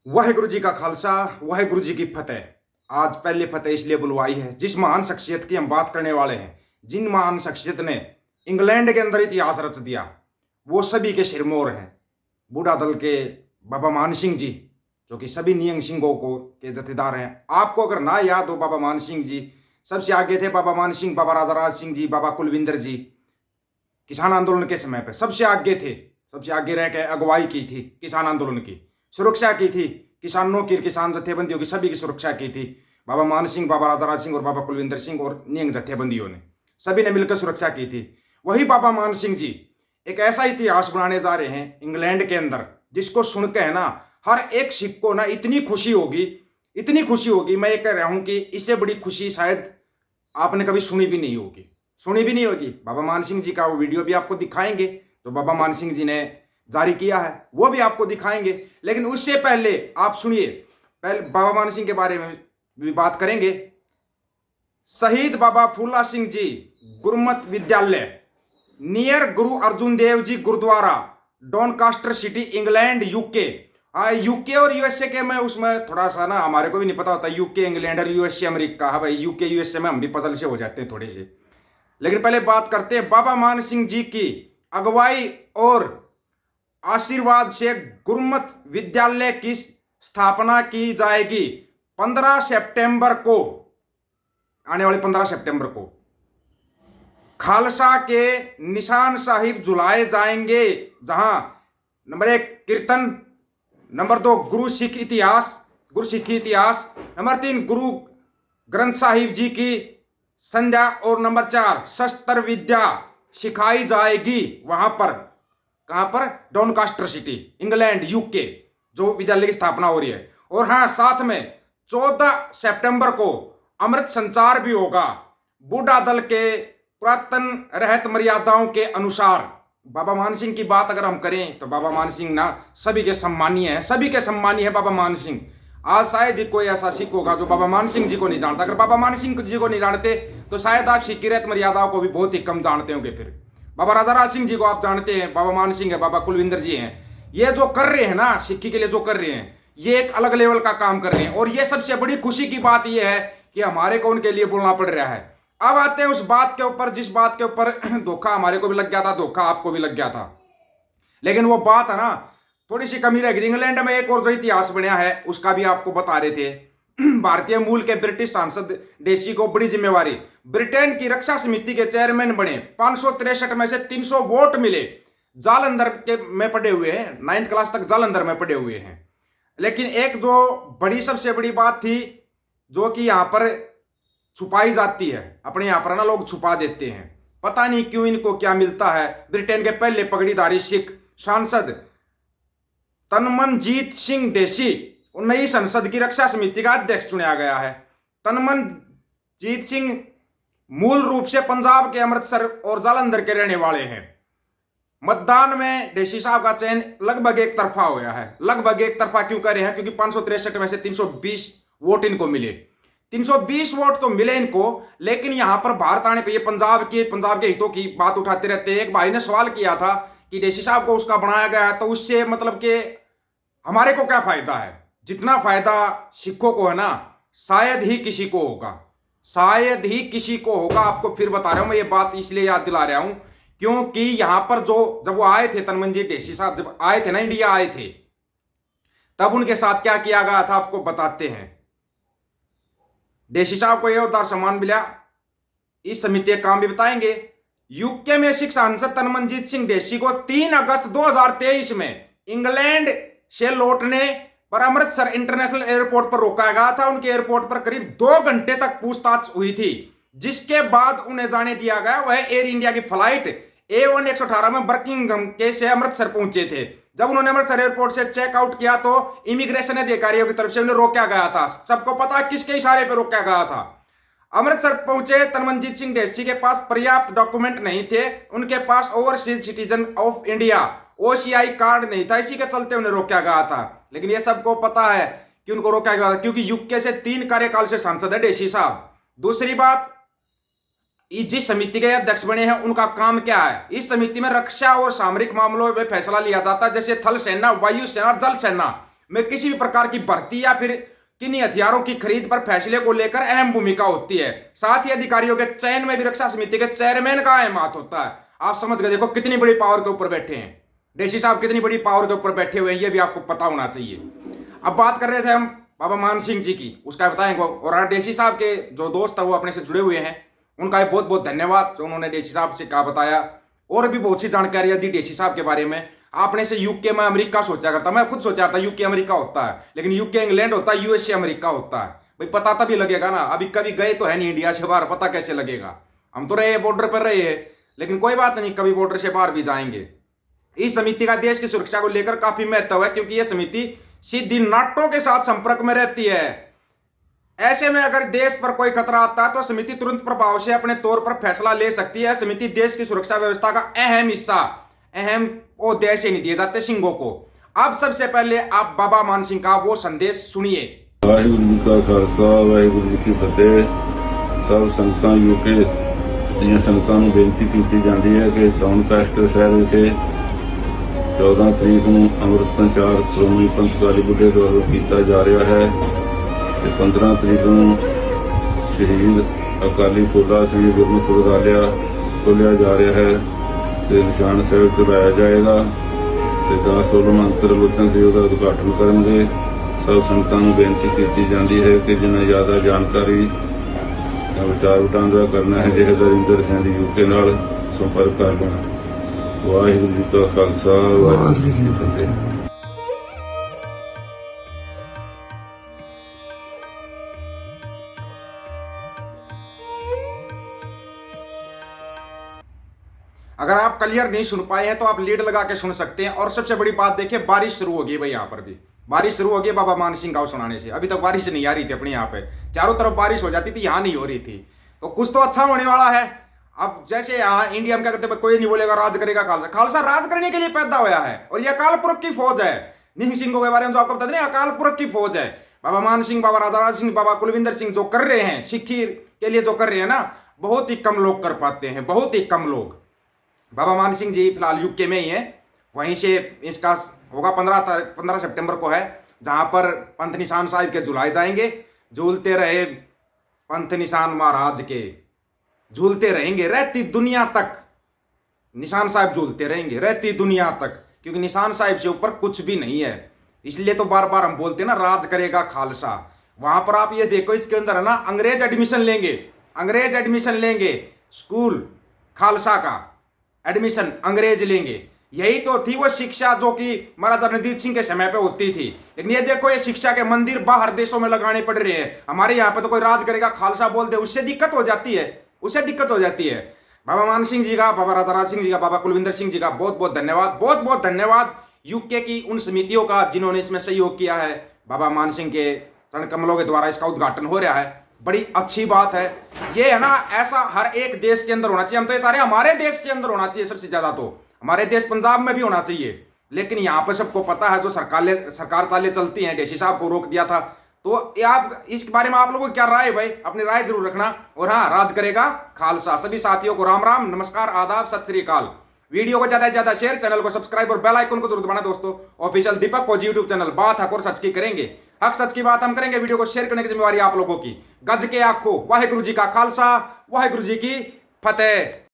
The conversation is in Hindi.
वाहेगुरु जी का खालसा, वाहेगुरु जी की फतेह। आज पहली फतेह इसलिए बुलवाई है, जिस महान शख्सियत की हम बात करने वाले हैं, जिन महान शख्सियत ने इंग्लैंड के अंदर इतिहास रच दिया, वो सभी के सिरमौर हैं। बूढ़ा दल के बाबा मान सिंह जी, जो कि सभी नियंग सिंहों को के जथेदार हैं। आपको अगर ना याद हो, बाबा मान सिंह जी सबसे आगे थे। बाबा मान सिंह, बाबा राजा राज सिंह जी, बाबा कुलविंदर जी किसान आंदोलन के समय पे सबसे आगे थे। सबसे आगे रह के अगुवाई की थी, किसान आंदोलन की सुरक्षा की थी, किसानों की, किसान जथेबंदियों की, सभी की सुरक्षा की थी। बाबा मान सिंह, बाबा राजा राज सिंह और बाबा कुलविंदर सिंह और नियंग जथेबंदियों ने, सभी ने मिलकर सुरक्षा की थी। वही बाबा मान सिंह जी एक ऐसा इतिहास बनाने जा रहे हैं इंग्लैंड के अंदर, जिसको सुन के है ना हर एक सिख को ना इतनी खुशी होगी, इतनी खुशी होगी। मैं ये कह रहा हूं कि इससे बड़ी खुशी शायद आपने कभी सुनी भी नहीं होगी, सुनी भी नहीं होगी। बाबा मान सिंह जी का वो वीडियो भी आपको दिखाएंगे जो बाबा मान सिंह जी ने जारी किया है, वो भी आपको दिखाएंगे। लेकिन उससे पहले आप सुनिए, पहले बाबा मान सिंह के बारे में भी बात करेंगे। शहीद बाबा फूला Singh ji Gurmat Vidyalaya near Guru Arjun Dev ji gurdwara, Doncaster city, England, UK. UK और यूएसए के में उसमें थोड़ा सा ना हमारे को भी नहीं पता होता, यूके इंग्लैंड और यूएसए अमेरिका। हाँ भाई, यूके यूएसए में हम भी पजल से हो जाते हैं थोड़े से। लेकिन पहले बात करते हैं बाबा मान सिंह जी की अगुवाई और आशीर्वाद से गुरमत विद्यालय की स्थापना की जाएगी 15 सितंबर को। आने वाले 15 सितंबर को खालसा के निशान साहिब झुलाए जाएंगे, जहां नंबर 1 कीर्तन, नंबर 2 गुरु सिख इतिहास, गुरु सिखी इतिहास, नंबर 3 गुरु ग्रंथ साहिब जी की संध्या और नंबर 4 शस्त्र विद्या सिखाई जाएगी वहां पर। कहां पर? डॉनकास्टर सिटी, इंग्लैंड, यूके, जो विद्यालय की स्थापना हो रही है। और हाँ, साथ में 14 सितंबर को अमृत संचार भी होगा बूढ़ा दल के पुरातन रहत मर्यादाओं के अनुसार। बाबा मान सिंह की बात अगर हम करें तो बाबा मान सिंह ना सभी के सम्मानीय है, सभी के सम्मानीय है बाबा मान सिंह। आज शायद ही कोई ऐसा सिख होगा जो बाबा मान सिंह जी को नहीं जानता। अगर बाबा मान सिंह जी को नहीं जानते तो शायद आप सिख की रहत मर्यादाओं को भी बहुत ही कम जानते होंगे। फिर बाबा राजा राज सिंह जी को आप जानते हैं, बाबा मान सिंह है, बाबा कुलविंदर जी हैं। ये जो कर रहे हैं ना सिक्की के लिए, जो कर रहे हैं, ये एक अलग लेवल का काम कर रहे हैं। और ये सबसे बड़ी खुशी की बात यह है कि हमारे को उनके लिए बोलना पड़ रहा है। अब आते हैं उस बात के ऊपर, जिस बात के ऊपर धोखा हमारे को भी लग गया था, धोखा आपको भी लग गया था। लेकिन वो बात है ना थोड़ी सी कमी रह गई। इंग्लैंड में एक और जो इतिहास बनया है उसका भी आपको बता रहे थे। भारतीय मूल के ब्रिटिश सांसद डेसी को बड़ी जिम्मेवारी, ब्रिटेन की रक्षा समिति के चेयरमैन बने। 563 में से 300 वोट मिले। जालंधर के में पढ़े हुए हैं, 9th क्लास तक जालंधर में पढ़े हुए हैं। लेकिन एक जो बड़ी सबसे बड़ी बात थी जो कि यहां पर छुपाई जाती है, अपने यहां पर ना लोग छुपा देते हैं, पता नहीं क्यों इनको क्या मिलता है। ब्रिटेन के पहले पगड़ीधारी सिख सांसद तनमनजीत सिंह डेसी नई संसद की रक्षा समिति का अध्यक्ष चुना गया है। तनमनजीत सिंह मूल रूप से पंजाब के अमृतसर और जालंधर के रहने वाले हैं। मतदान में डेसी साहब का चयन लगभग एक तरफा हो गया है। लगभग एक तरफा क्यों कर रहे हैं? क्योंकि 563 में से 320 वोट इनको मिले। 320 वोट तो मिले इनको, लेकिन यहां पर भारत आने पर ये पंजाब के हितों की बात उठाते रहते हैं। एक भाई ने सवाल किया था कि डेसी साहब को उसका बनाया गया है तो उससे मतलब कि हमारे को क्या फायदा है? जितना फायदा सिखों को है ना, शायद ही किसी को होगा, शायद ही किसी को होगा। आपको फिर बता रहा हूं मैं, ये बात इसलिए याद दिला रहा हूं क्योंकि यहां पर जब वो आए थे, तनमनजीत डेसी साहब जब आए थे ना, इंडिया आए थे, तब उनके साथ क्या किया गया था आपको बताते हैं। डेसी साहब को यह उदार सम्मान मिला, इस समिति के काम भी बताएंगे। यूके में सिख सांसद तनमनजीत सिंह डेसी को 3 अगस्त 2023 में इंग्लैंड से लौटने पर अमृतसर इंटरनेशनल एयरपोर्ट पर रोका गया था। उनके एयरपोर्ट पर करीब 2 घंटे तक पूछताछ हुई थी, जिसके बाद उन्हें जाने दिया गया। वह एयर इंडिया की फ्लाइट A1 118 में बर्किंघम के से अमृतसर पहुंचे थे। जब उन्होंने अमृतसर एयरपोर्ट से चेकआउट किया तो इमिग्रेशन अधिकारियों की तरफ से उन्हें रोका गया था। सबको पता है किसके इशारे पर रोका गया था। अमृतसर पहुंचे तनमनजीत सिंह डेसी के पास पर्याप्त डॉक्यूमेंट नहीं थे। उनके पास overseas citizen of India OCI card नहीं था, इसी के चलते उन्हें रोका गया था। लेकिन यह सबको पता है कि उनको रोका गया था क्योंकि यूके से 3 कार्यकाल से सांसद है डेसी साहब। दूसरी बात, जिस समिति के अध्यक्ष बने हैं उनका काम क्या है? इस समिति में रक्षा और सामरिक मामलों में फैसला लिया जाता है, जैसे थल सेना, वायु सेना और जल सेना में किसी भी प्रकार की भर्ती या फिर किन्हीं हथियारों की खरीद पर फैसले को लेकर अहम भूमिका होती है। साथ ही अधिकारियों के चयन में भी रक्षा समिति के चेयरमैन का अहम हाथ होता है। आप समझ गए, देखो कितनी बड़ी पावर के ऊपर बैठे हैं डीसी साहब, कितनी बड़ी पावर के ऊपर बैठे हुए हैं, ये भी आपको पता होना चाहिए। अब बात कर रहे थे हम बाबा मान सिंह जी की, उसका बताएंगे। और डीसी साहब के जो दोस्त है वो अपने से जुड़े हुए हैं, उनका बहुत बहुत धन्यवाद जो उन्होंने डीसी साहब से कहा बताया, और भी बहुत सी जानकारियां दी डीसी साहब के बारे में। आपने से यूके में अमेरिका सोचा करता, मैं खुद सोचा था यूके अमेरिका होता है, लेकिन यूके इंग्लैंड होता है, यूएसए अमेरिका होता है। भाई पता तभी लगेगा ना, अभी कभी गए तो है नहीं इंडिया से बाहर, पता कैसे लगेगा। हम तो रहे बॉर्डर पर रहे हैं, लेकिन कोई बात नहीं, कभी बॉर्डर से बाहर भी जाएंगे। इस समिति का देश की सुरक्षा को लेकर काफी महत्व है, क्योंकि यह समिति सीधी नाटो के साथ संपर्क में रहती है। ऐसे में अगर देश पर कोई खतरा आता है तो समिति तुरंत प्रभाव से अपने तौर पर फैसला ले सकती है। समिति देश की सुरक्षा व्यवस्था का अहम हिस्सा, अहम उद्देश्य नहीं दिए जाते सिंहों को। अब सबसे पहले आप बाबा मान सिंह का वो संदेश सुनिए। वाहिगुरू जी का खालसा वाहिगुरू जी की फतेह। सब संगतां यूके ਦੀਆਂ ਸੰਗਤਾਂ ਨੂੰ ਬੇਨਤੀ ਕੀਤੀ ਜਾਂਦੀ ਹੈ ਕਿ ਡਾਊਨਕਾਸਟਰ ਸ਼ਹਿਰ ਵਿਖੇ 14 ਤਰੀਕ ਨੂੰ ਅੰਮ੍ਰਿਤ ਸੰਚਾਰ ਸ਼੍ਰੋਮਣੀ ਪੰਥ ਅਕਾਲੀ ਬੁੱਢੇ ਦੁਆਰਾ ਕੀਤਾ ਜਾ ਰਿਹਾ ਹੈ ਤੇ 15 ਤਰੀਕ ਨੂੰ ਸ਼ਹੀਦ ਅਕਾਲੀ ਫੂਲਾ ਸਿੰਘ ਗੁਰਮੁਖ ਵਿਦਿਆਲਿਆ ਖੋਲ੍ਹਿਆ ਜਾ ਰਿਹਾ ਹੈ ਤੇ ਨਿਸ਼ਾਨ ਸਾਹਿਬ ਚੜਾਇਆ ਜਾਏਗਾ ਤੇ 10 16 ਮੰਤਰ ਲੋਚਨ ਸਿੰਘ ਦਾ ਉਦਘਾਟਨ ਕਰਨਗੇ। ਸਭ ਸੰਗਤਾਂ ਨੂੰ ਬੇਨਤੀ ਕੀਤੀ ਜਾਂਦੀ ਹੈ ਕਿ ਜਿਨ੍ਹਾਂ ਜ਼ਿਆਦਾ ਜਾਣਕਾਰੀ ਵਿਚਾਰ ਵਟਾਂਦਰਾ ਕਰਨਾ ਹੈ ਜਿਹੇ ਦਰਿੰਦਰ ਸਿੰਘ ਦੀ ਯੂਕੇ ਨਾਲ ਸੰਪਰਕ ਕਰ ਲੈਣਾ। ਵਾਹਿਗੁਰੂ ਜੀ ਕਾ ਖਾਲਸਾ ਵਾਹਿਗੁਰੂ ਜੀ ਕੀ ਫਤਿਹ। अगर आप क्लियर नहीं सुन पाए हैं तो आप लीड लगा के सुन सकते हैं। और सबसे बड़ी बात देखिए, बारिश शुरू हो गई भाई, यहाँ पर भी बारिश शुरू हो गई बाबा मान सिंह का सुनाने से। अभी तक बारिश नहीं आ रही थी अपने यहाँ पे, चारों तरफ बारिश हो जाती थी, यहाँ नहीं हो रही थी, तो कुछ तो अच्छा होने वाला है। अब जैसे यहाँ इंडिया में क्या कहते हैं, कोई नहीं बोलेगा राज करेगा खालसा। खालसा राज करने के लिए पैदा हुआ है, और ये अकाल पुरख की फौज है। निहंग सिंह के बारे में जो आपको बता दें, अकाल पुरख की फौज है। बाबा मान सिंह, बाबा राजा सिंह, बाबा कुलविंदर सिंह जो कर रहे हैं सिक्खी के लिए, जो कर रहे हैं ना, बहुत ही कम लोग कर पाते हैं, बहुत ही कम लोग। बाबा मान सिंह जी फिलहाल यूके में ही है, वहीं से इसका होगा 15 सितंबर को है, जहां पर पंथ निशान साहिब के झुलाए जाएंगे। झूलते रहे पंथ निशान महाराज के, झूलते रहेंगे रहती दुनिया तक। निशान साहिब झूलते रहेंगे रहती दुनिया तक, क्योंकि निशान साहिब से ऊपर कुछ भी नहीं है। इसलिए तो बार बार हम बोलते हैं ना, राज करेगा खालसा। वहां पर आप ये देखो, इसके अंदर है ना, अंग्रेज एडमिशन लेंगे, अंग्रेज एडमिशन लेंगे, स्कूल खालसा का एडमिशन अंग्रेज लेंगे। यही तो थी वो शिक्षा जो कि महाराजा रणजीत सिंह के समय पे होती थी। लेकिन ये देखो, ये शिक्षा के मंदिर बाहर देशों में लगाने पड़ रहे हैं। हमारे यहाँ पे तो कोई राज करेगा खालसा बोल दे, उससे दिक्कत हो जाती है, उससे दिक्कत हो जाती है। बाबा मान सिंह जी का, बाबा राजा राज सिंह जी का, बाबा कुलविंदर सिंह जी का बहुत बहुत धन्यवाद, बहुत बहुत धन्यवाद। यूके की उन समितियों का जिन्होंने इसमें सहयोग किया है। बाबा मान सिंह के चरण कमलों के द्वारा इसका उद्घाटन हो रहा है, बड़ी अच्छी बात है। ये है ना, ऐसा हर एक देश के अंदर होना चाहिए। हम तो ये चाह रहे हैं हमारे देश के अंदर होना चाहिए, सबसे ज्यादा तो हमारे देश पंजाब में भी होना चाहिए। लेकिन यहाँ पर सबको पता है, जो सरकार चाले चलती हैं, डीसी साहब को रोक दिया था। तो आप इस बारे में आप लोगों की क्या राय है भाई, अपनी राय जरूर रखना। और हाँ, राज करेगा खालसा। सभी साथियों को राम राम, नमस्कार, आदाब, सत श्री अकाल। वीडियो को ज्यादा से ज्यादा शेयर, चैनल को सब्सक्राइब और बेल आइकन को जरूर दबाना दोस्तों। ऑफिशियल दीपक फौजी यूट्यूब चैनल, बात हक और सच की करेंगे, हक सच की बात हम करेंगे। वीडियो को शेयर करने की जिम्मेवारी आप लोगों की। गज के आंखों, वाहिगुरु जी का खालसा, वाहिगुरु जी की फतेह।